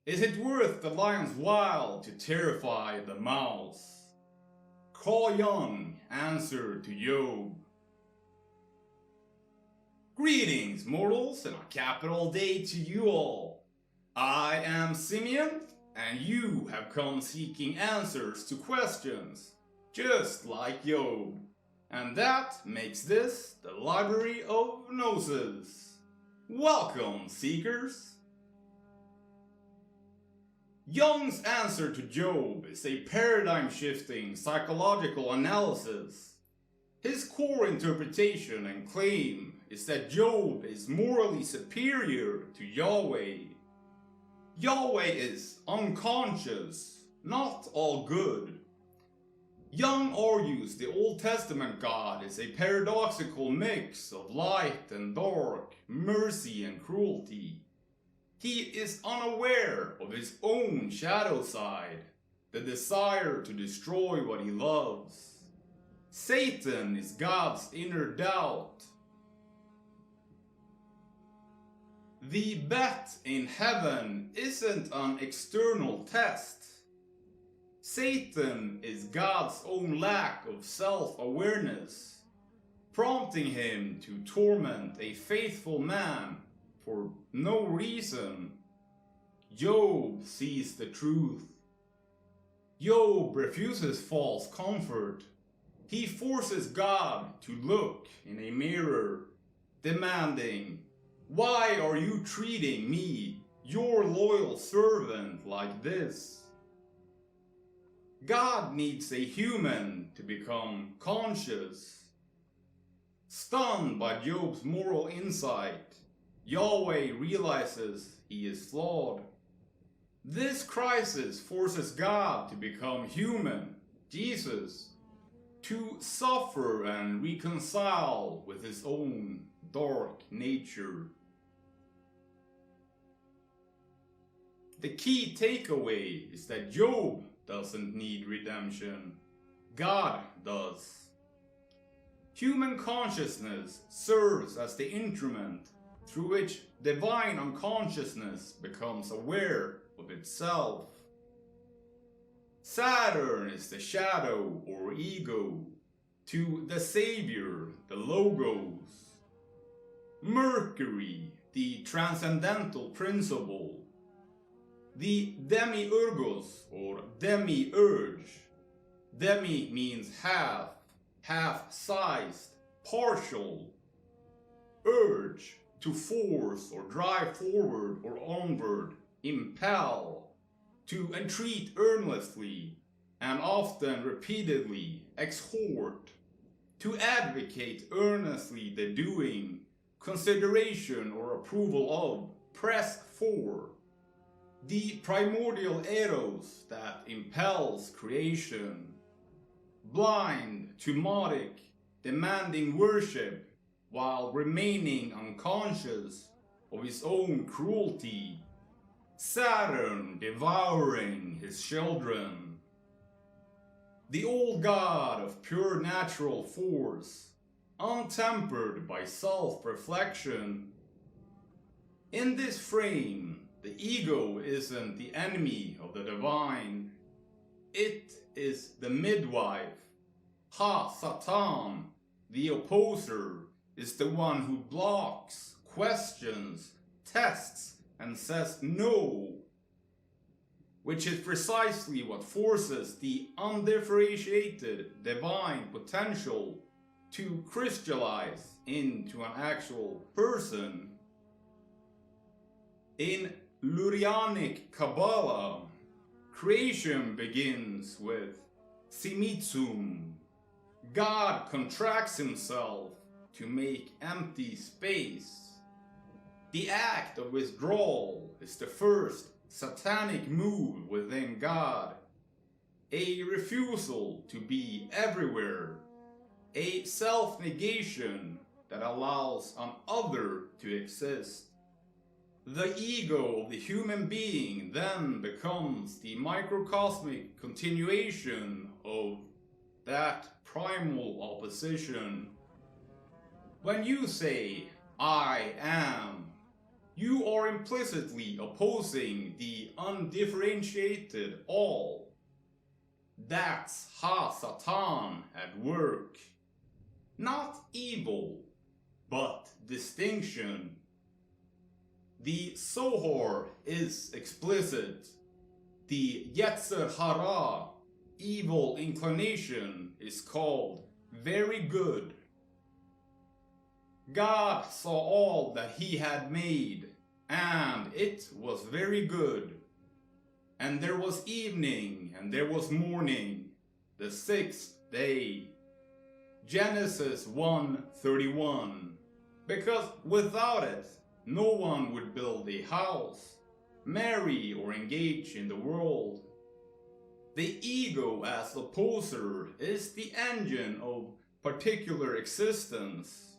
Is it worth the lion's while to terrify the mouse? Carl Jung answered to Job. Greetings, mortals, and a capital day to you all. I am Simeon, and you have come seeking answers to questions, just like Job. And that makes this the Library of Gnosis. Welcome, seekers! Jung's answer to Job is a paradigm-shifting psychological analysis. His core interpretation and claim is that Job is morally superior to Yahweh. Yahweh is unconscious, not all good. Jung argues the Old Testament God is a paradoxical mix of light and dark, mercy and cruelty. He is unaware of his own shadow side, the desire to destroy what he loves. Satan is God's inner doubt. The bet in heaven isn't an external test. Satan is God's own lack of self-awareness, prompting him to torment a faithful man for no reason. Job sees the truth. Job refuses false comfort. He forces God to look in a mirror, demanding, "Why are you treating me, your loyal servant, like this?" God needs a human to become conscious. Stunned by Job's moral insight, Yahweh realizes he is flawed. This crisis forces God to become human, Jesus, to suffer and reconcile with his own dark nature. The key takeaway is that Job doesn't need redemption. God does. Human consciousness serves as the instrument through which divine unconsciousness becomes aware of itself. Saturn is the shadow or ego, to the Savior, the Logos. Mercury, the transcendental principle. The demiurgos or demiurge. Demi means half, half-sized, partial. Urge, to force or drive forward or onward, impel, to entreat earnestly and often repeatedly, exhort, to advocate earnestly the doing, consideration or approval of, press for. The primordial eros that impels creation. Blind, tumultic, demanding worship while remaining unconscious of his own cruelty. Saturn devouring his children. The old god of pure natural force, untempered by self-reflection. In this frame, the ego isn't the enemy of the divine. It is the midwife. Ha-Satan, the opposer, is the one who blocks, questions, tests, and says no, which is precisely what forces the undifferentiated divine potential to crystallize into an actual person. In Lurianic Kabbalah, creation begins with Tzimtzum. God contracts himself to make empty space. The act of withdrawal is the first satanic move within God, a refusal to be everywhere, a self-negation that allows an other to exist. The ego of the human being then becomes the microcosmic continuation of that primal opposition. When you say, "I am," you are implicitly opposing the undifferentiated all. That's Ha-Satan at work. Not evil, but distinction. The Zohar is explicit. The Yetzer Hara, evil inclination, is called very good. God saw all that he had made, and it was very good. And there was evening, and there was morning, the sixth day. Genesis 1:31. Because without it, no one would build a house, marry, or engage in the world. The ego as opposer is the engine of particular existence.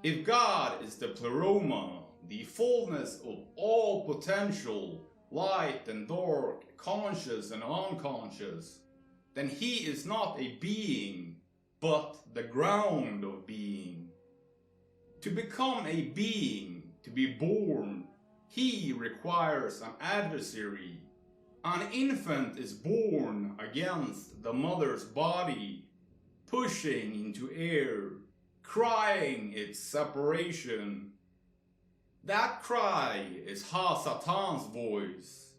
If God is the pleroma, the fullness of all potential, light and dark, conscious and unconscious, then he is not a being, but the ground of being. To become a being, to be born, he requires an adversary. An infant is born against the mother's body, pushing into air, crying its separation. That cry is Ha-Satan's voice.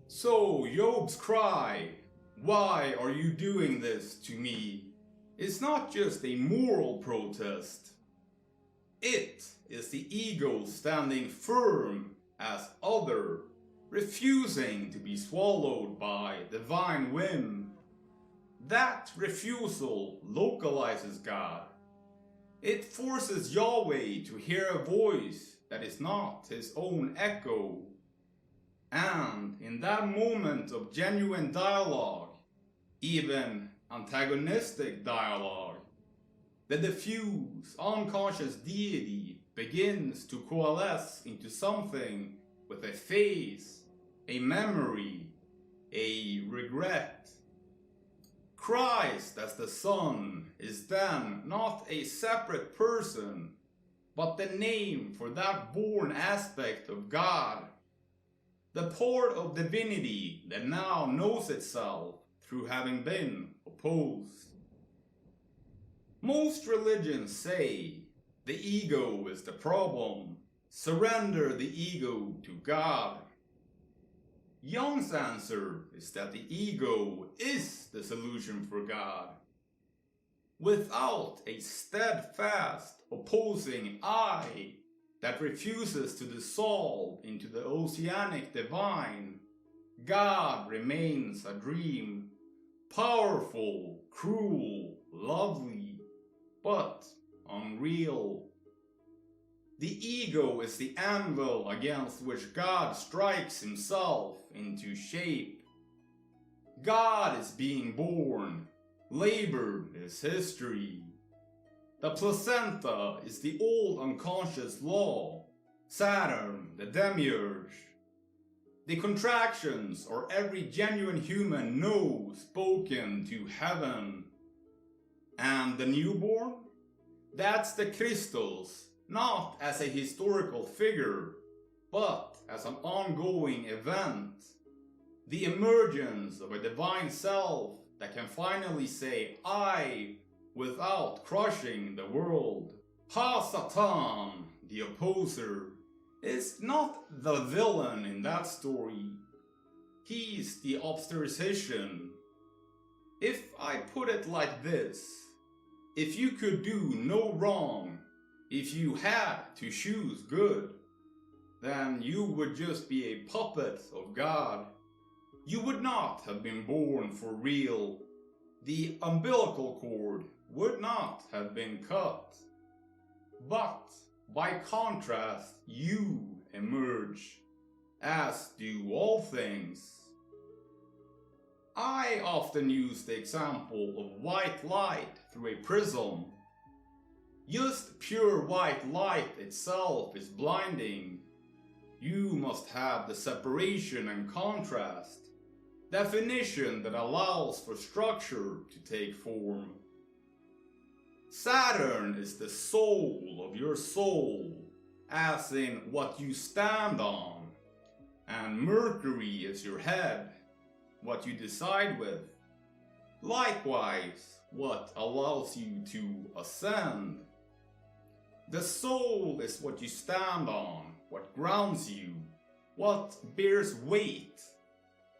So Job's cry, "Why are you doing this to me?" is not just a moral protest. It is the ego standing firm as other, refusing to be swallowed by divine whim. That refusal localizes God. It forces Yahweh to hear a voice that is not his own echo. And in that moment of genuine dialogue, even antagonistic dialogue, the diffuse, unconscious deity begins to coalesce into something with a face, a memory, a regret. Christ as the Son is then not a separate person, but the name for that born aspect of God, the part of divinity that now knows itself through having been opposed. Most religions say the ego is the problem, surrender the ego to God. Jung's answer is that the ego is the solution for God. Without a steadfast, opposing I that refuses to dissolve into the oceanic divine, God remains a dream, powerful, cruel, lovely, but unreal. The ego is the anvil against which God strikes himself into shape. God is being born. Labor is history. The placenta is the old unconscious law. Saturn, the demiurge. The contractions are every genuine human no spoken to heaven. And the newborn? That's the Christos, not as a historical figure, but as an ongoing event. The emergence of a divine self that can finally say I without crushing the world. Ha-Satan, the opposer, is not the villain in that story. He's the obstetrician. If I put it like this, if you could do no wrong, if you had to choose good, then you would just be a puppet of God. You would not have been born for real. The umbilical cord would not have been cut. But, by contrast, you emerge, as do all things. I often use the example of white light through a prism. Just pure white light itself is blinding. You must have the separation and contrast, definition that allows for structure to take form. Saturn is the soul of your soul, as in what you stand on, and Mercury is your head, what you decide with. Likewise, what allows you to ascend. The soul is what you stand on, what grounds you, what bears weight.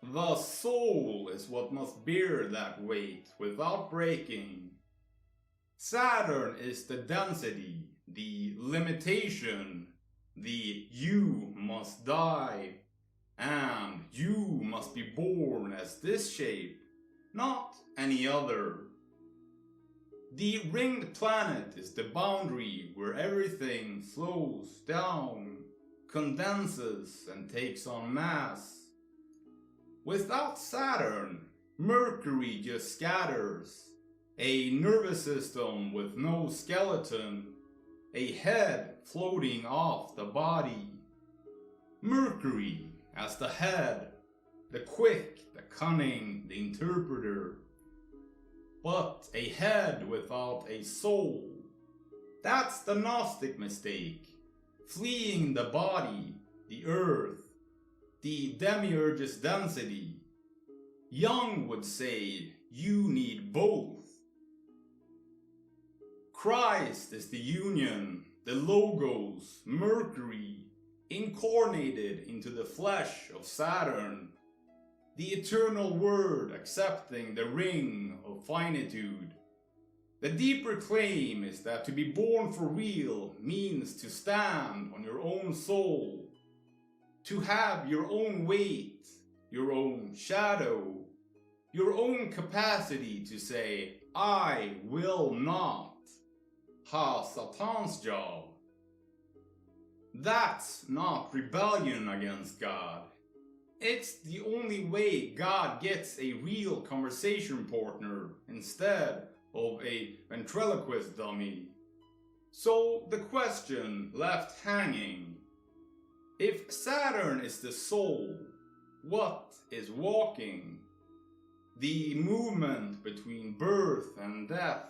The soul is what must bear that weight without breaking. Saturn is the density, the limitation, the you must die, and you must be born as this shape, not any other. The ringed planet is the boundary where everything slows down, condenses, and takes on mass. Without Saturn, Mercury just scatters. A nervous system with no skeleton, a head floating off the body. Mercury as the head, the quick, the cunning, the interpreter. But a head without a soul. That's the Gnostic mistake. Fleeing the body, the earth, the demiurge's density. Jung would say you need both. Christ is the union, the logos, Mercury, incarnated into the flesh of Saturn. The eternal word accepting the ring of finitude. The deeper claim is that to be born for real means to stand on your own soul, to have your own weight, your own shadow, your own capacity to say, I will not. Ha Satan's job. That's not rebellion against God. It's the only way God gets a real conversation partner instead of a ventriloquist dummy. So the question left hanging. If Saturn is the soul, what is walking? The movement between birth and death.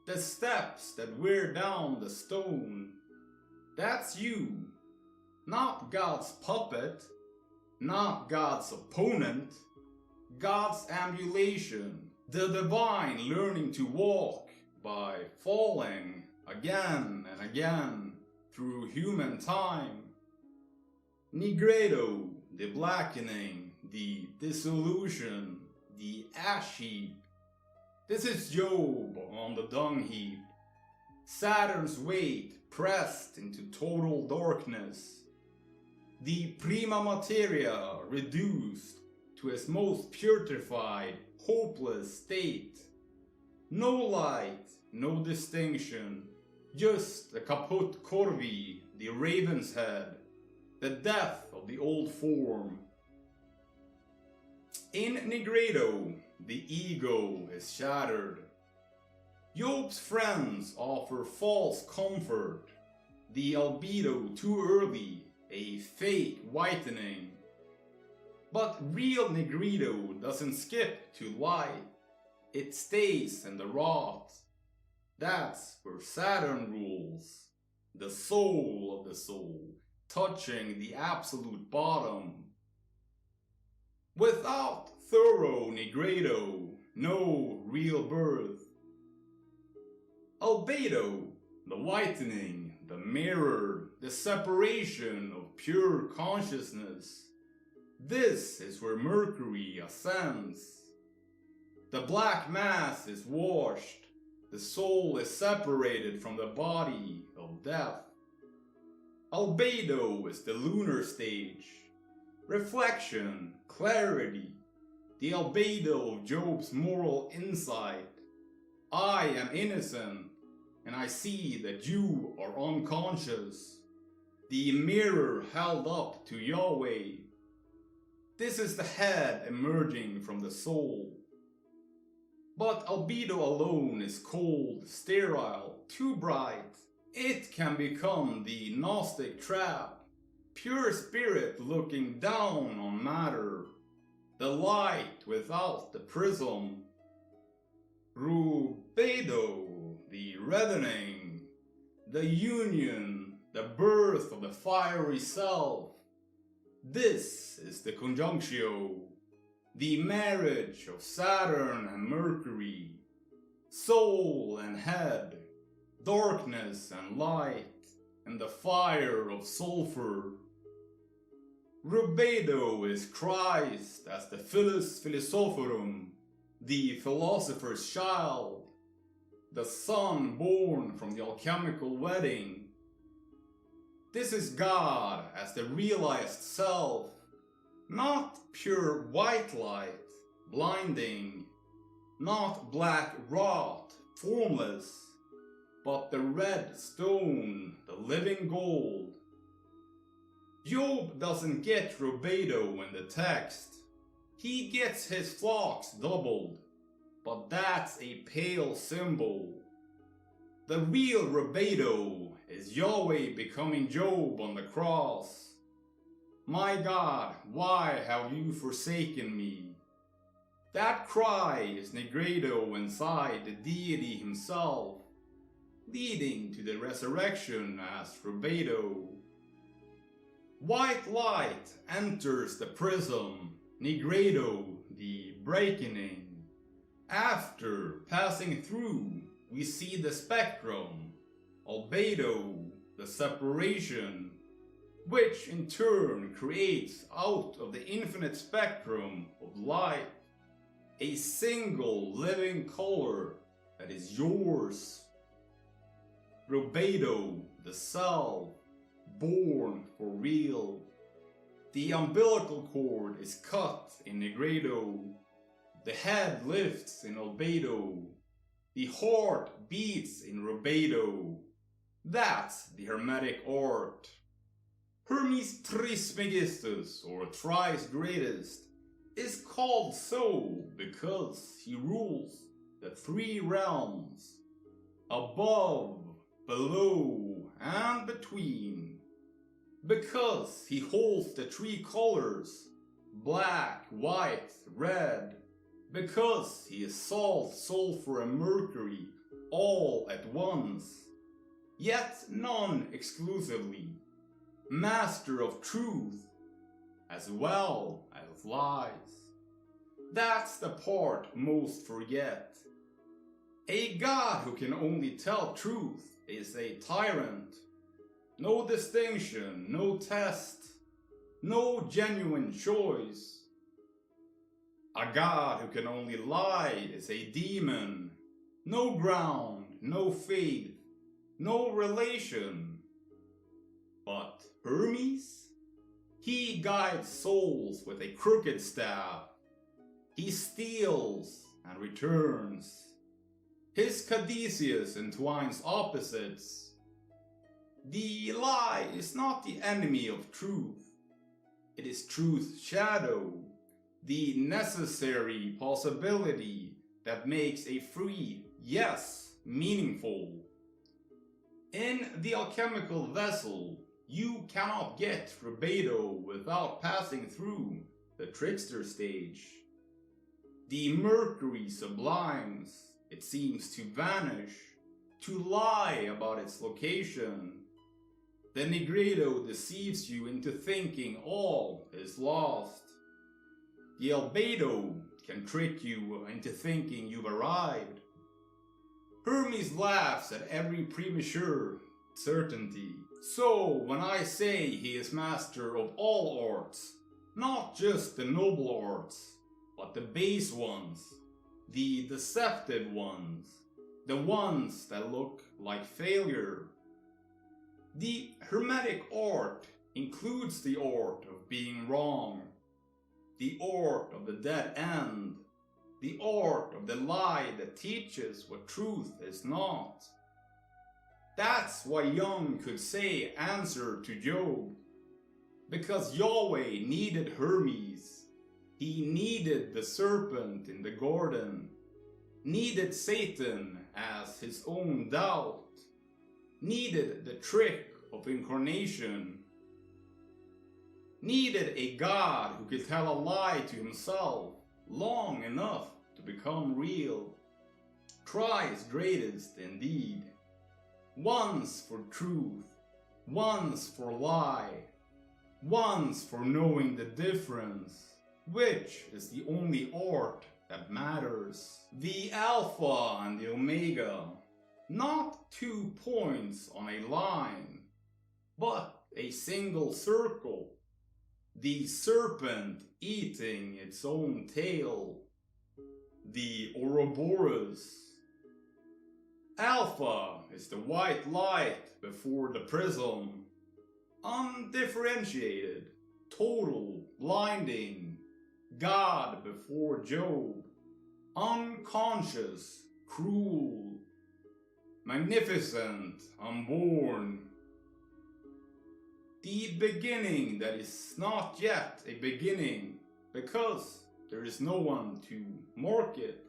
The steps that wear down the stone. That's you. Not God's puppet. Not God's opponent. God's ambulation. The divine learning to walk by falling again and again through human time. Nigredo, the blackening, the dissolution, the ash heap. This is Job on the dung heap. Saturn's weight pressed into total darkness. The prima materia reduced to its most putrefied, hopeless state. No light, no distinction, just the caput corvi, the raven's head, the death of the old form. In Nigredo, the ego is shattered. Job's friends offer false comfort, the albedo too early, a fake whitening. But real Nigredo doesn't skip to light, it stays in the rot. That's where Saturn rules, the soul of the soul, touching the absolute bottom. Without thorough Nigredo, no real birth. Albedo, the whitening, the mirror, the separation of pure consciousness. This is where Mercury ascends. The black mass is washed, the soul is separated from the body of death. Albedo is the lunar stage. Reflection, clarity, the albedo of Job's moral insight. I am innocent, and I see that you are unconscious. The mirror held up to Yahweh. This is the head emerging from the soul. But albedo alone is cold, sterile, too bright. It can become the Gnostic trap. Pure spirit looking down on matter. The light without the prism. Rubedo, the reddening. The union, the birth of the fiery self. This is the conjunctio, the marriage of Saturn and Mercury, soul and head, darkness and light, and the fire of sulfur. Rubedo is Christ as the Philus Philosophorum, the philosopher's child, the son born from the alchemical wedding. This is God as the realized self, not pure white light, blinding, not black rot, formless, but the red stone, the living gold. Job doesn't get Rubedo in the text. He gets his flocks doubled, but that's a pale symbol. The real Rubedo is Yahweh becoming Job on the cross. My God, why have you forsaken me? That cry is Negredo inside the deity himself, leading to the resurrection as Rubedo. White light enters the prism, Negredo, the breaking. After passing through, we see the spectrum, albedo, the separation, which in turn creates out of the infinite spectrum of light a single living color that is yours. Rubedo, the self, born for real. The umbilical cord is cut in Negredo. The head lifts in albedo. The heart beats in Rubedo. That's the Hermetic art. Hermes Trismegistus, or thrice greatest, is called so because he rules the three realms, above, below, and between. Because he holds the three colors, black, white, red. Because he is salt, sulfur, and mercury all at once, yet none exclusively. Master of truth as well as lies. That's the part most forget. A God who can only tell truth is a tyrant. No distinction, no test, no genuine choice. A God who can only lie is a demon. No ground, no faith, no relation. But Hermes? He guides souls with a crooked staff. He steals and returns. His Caduceus entwines opposites. The lie is not the enemy of truth. It is truth's shadow, the necessary possibility that makes a free yes meaningful. In the alchemical vessel, you cannot get Rubedo without passing through the trickster stage. The mercury sublimes, it seems to vanish, to lie about its location. The Negredo deceives you into thinking all is lost. The albedo can trick you into thinking you've arrived. Hermes laughs at every premature certainty. So when I say he is master of all arts, not just the noble arts, but the base ones, the deceptive ones, the ones that look like failure. The Hermetic art includes the art of being wrong, the art of the dead end, the art of the lie that teaches what truth is not. That's why Jung could say answer to Job, because Yahweh needed Hermes. He needed the serpent in the garden, needed Satan as his own doubt, needed the trick of incarnation, needed a God who could tell a lie to himself long enough to become real. Christ greatest indeed. Once for truth, once for lie, once for knowing the difference, which is the only art that matters. The Alpha and the Omega, not 2 points on a line, but a single circle. The serpent eating its own tail. The Ouroboros. Alpha is the white light before the prism. Undifferentiated, total, blinding. God before Job. Unconscious, cruel. Magnificent, unborn. The beginning that is not yet a beginning, because there is no one to mark it.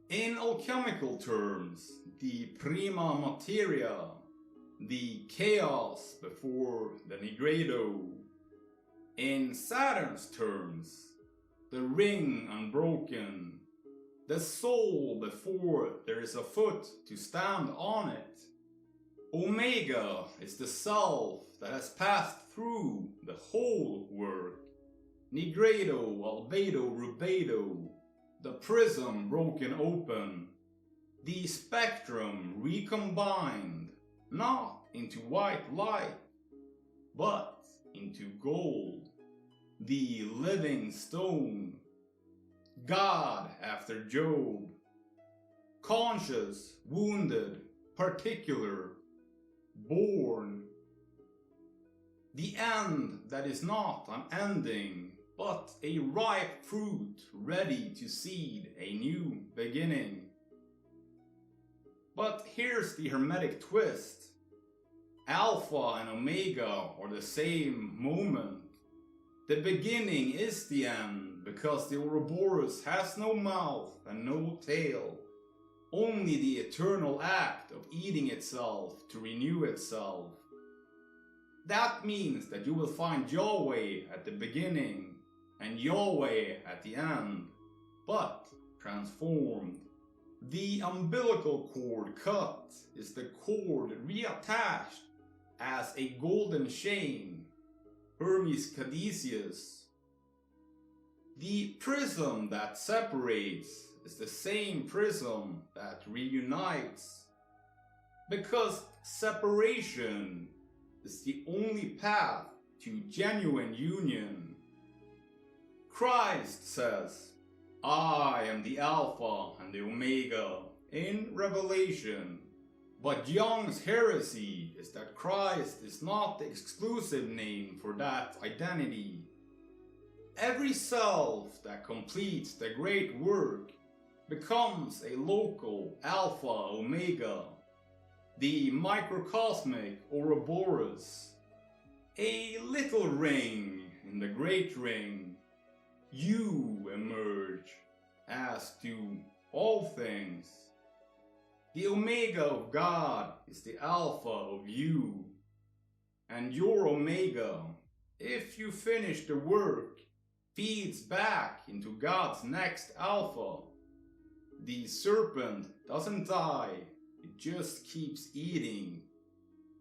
In alchemical terms, the prima materia, the chaos before the nigredo. In Saturn's terms, the ring unbroken, the soul before there is a foot to stand on it. Omega is the self that has passed through the whole work. Nigredo, albedo, rubedo, the prism broken open, the spectrum recombined, not into white light, but into gold, the living stone, God after Job, conscious, wounded, particular, born, the end that is not an ending, but a ripe fruit ready to seed a new beginning. But here's the hermetic twist. Alpha and Omega are the same moment. The beginning is the end, because the Ouroboros has no mouth and no tail. Only the eternal act of eating itself to renew itself. That means that you will find Yahweh at the beginning and Yahweh at the end, but transformed. The umbilical cord cut is the cord reattached as a golden chain, Hermes Caduceus. The prism that separates is the same prism that reunites, because separation is the only path to genuine union. Christ says, I am the Alpha and the Omega in Revelation. But Young's heresy is that Christ is not the exclusive name for that identity. Every self that completes the great work becomes a local Alpha Omega, the microcosmic Ouroboros, a little ring in the great ring. You emerge as to all things. The Omega of God is the Alpha of you, and your Omega, if you finish the work, feeds back into God's next Alpha. The serpent doesn't die, it just keeps eating.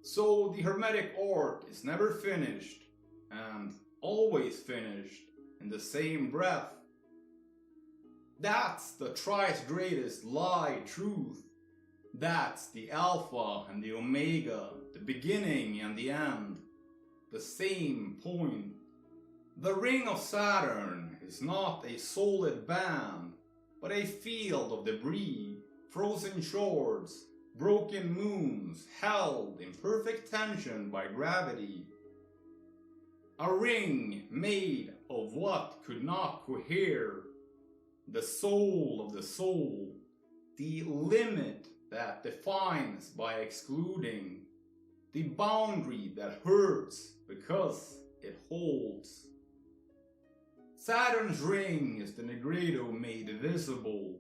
So the Hermetic art is never finished, and always finished in the same breath. That's the thrice greatest lie truth. That's the Alpha and the Omega, the beginning and the end, the same point. The ring of Saturn is not a solid band, but a field of debris, frozen shores, broken moons held in perfect tension by gravity. A ring made of what could not cohere, the soul of the soul, the limit that defines by excluding, the boundary that hurts because it holds. Saturn's ring is the Nigredo made visible,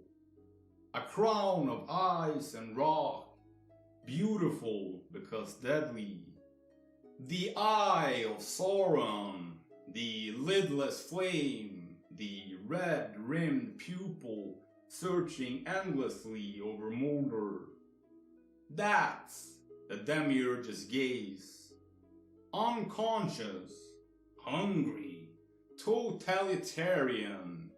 a crown of ice and rock, beautiful because deadly. The eye of Sauron, the lidless flame, the red-rimmed pupil searching endlessly over Mordor. That's the Demiurge's gaze. unconscious, hungry, totalitarian.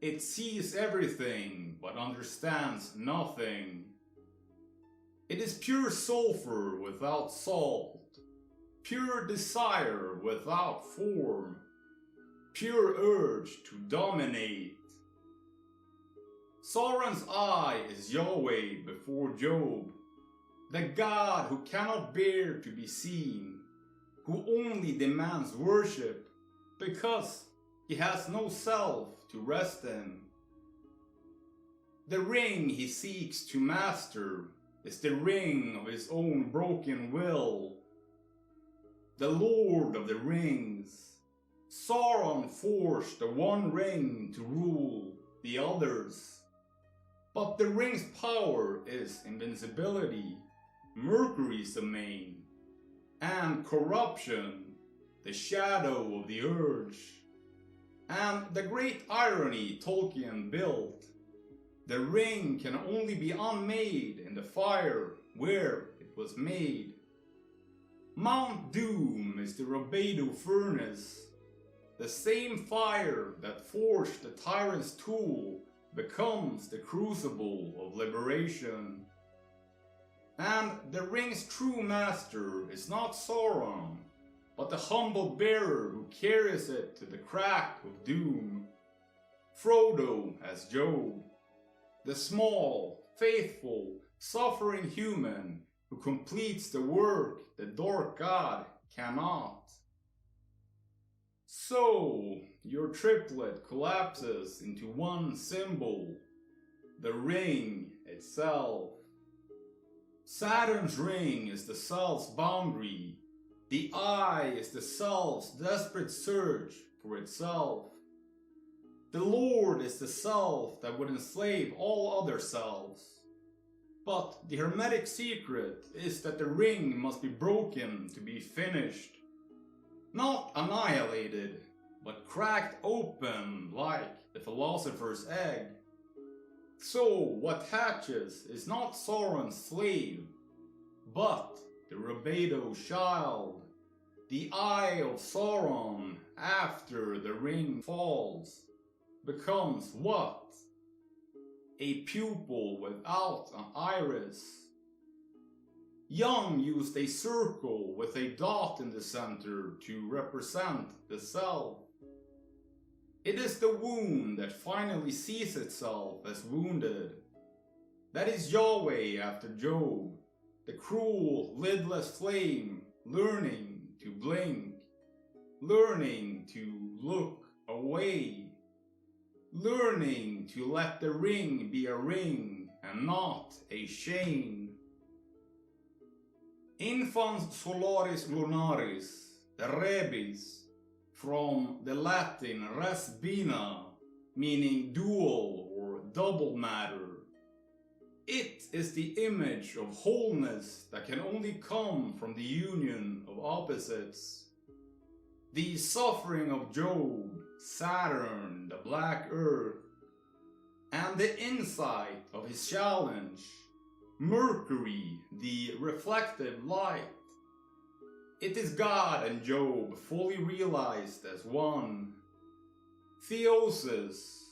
It sees everything but understands nothing. It is pure sulfur without salt, pure desire without form, pure urge to dominate. Sauron's eye is Yahweh before Job, the God who cannot bear to be seen, who only demands worship because he has no self to rest in. The ring he seeks to master is the ring of his own broken will. The Lord of the Rings, Sauron forced the one ring to rule the others. But the ring's power is invincibility, Mercury's domain, and corruption, the shadow of the urge. And the great irony Tolkien built, the ring can only be unmade in the fire where it was made. Mount Doom is the Robedo furnace, the same fire that forged the tyrant's tool becomes the crucible of liberation. And the ring's true master is not Sauron, but the humble bearer who carries it to the crack of doom. Frodo as Job, the small, faithful, suffering human who completes the work the dark god cannot. So, your triplet collapses into one symbol, the ring itself. Saturn's ring is the self's boundary. The eye is the self's desperate search for itself. The Lord is the self that would enslave all other selves. But the hermetic secret is that the ring must be broken to be finished. Not annihilated, but cracked open like the philosopher's egg. So what hatches is not Sauron's slave, but the Robedo child, the eye of Sauron after the ring falls, becomes what? A pupil without an iris. Jung used a circle with a dot in the center to represent the self. It is the wound that finally sees itself as wounded. That is Yahweh after Job, the cruel, lidless flame learning to blink, learning to look away, learning to let the ring be a ring and not a chain. Infans solaris lunaris, the rebis, from the Latin res bina, meaning dual or double matter. It is the image of wholeness that can only come from the union of opposites. The suffering of Job, Saturn, the black earth, and the insight of his challenge, Mercury, the reflective light. It is God and Job fully realized as one. Theosis.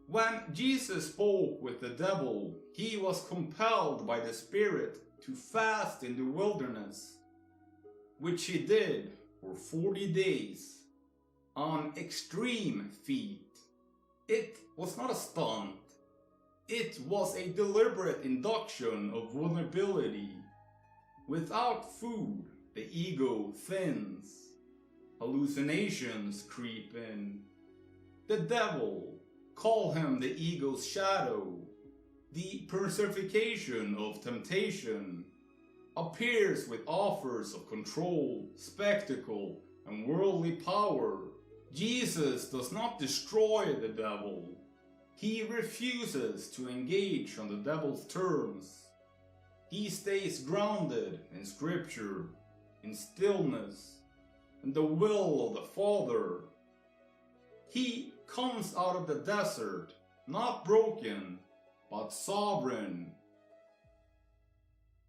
When Jesus spoke with the devil, he was compelled by the Spirit to fast in the wilderness, which he did for 40 days on extreme feet. It was not a stunt. It was a deliberate induction of vulnerability. Without food, the ego thins. Hallucinations creep in. The devil, call him the ego's shadow, the personification of temptation, appears with offers of control, spectacle, and worldly power. Jesus does not destroy the devil. He refuses to engage on the devil's terms. He stays grounded in Scripture, in stillness, in the will of the Father. He comes out of the desert, not broken, but sovereign.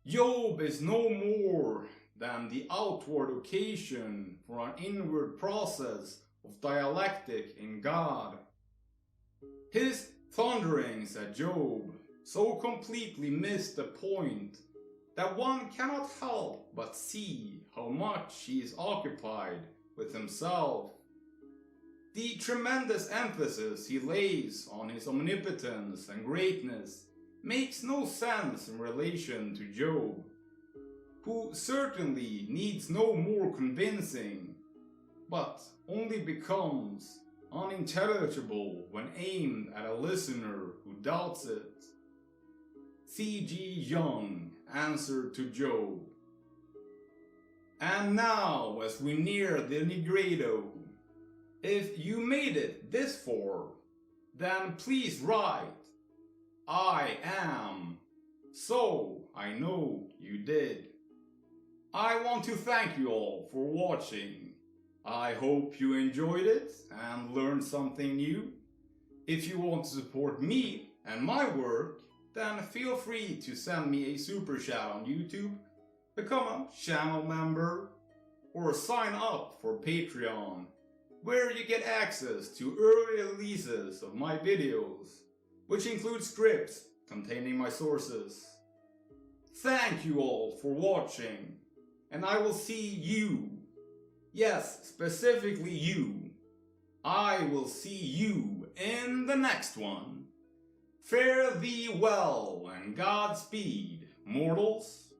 Job is no more than the outward occasion for an inward process of dialectic in God. His thunderings at Job so completely miss the point that one cannot help but see how much he is occupied with himself. The tremendous emphasis he lays on his omnipotence and greatness makes no sense in relation to Job, who certainly needs no more convincing, but only becomes unintelligible when aimed at a listener who doubts it. C.G. Jung answered to Job. And now, as we near the Nigredo, if you made it this far, then please write, I am, so I know you did. I want to thank you all for watching. I hope you enjoyed it and learned something new. If you want to support me and my work, then feel free to send me a super chat on YouTube, become a channel member, or sign up for Patreon, where you get access to early releases of my videos, which include scripts containing my sources. Thank you all for watching, and I will see you, yes, specifically you, I will see you in the next one. Fare thee well and Godspeed, mortals.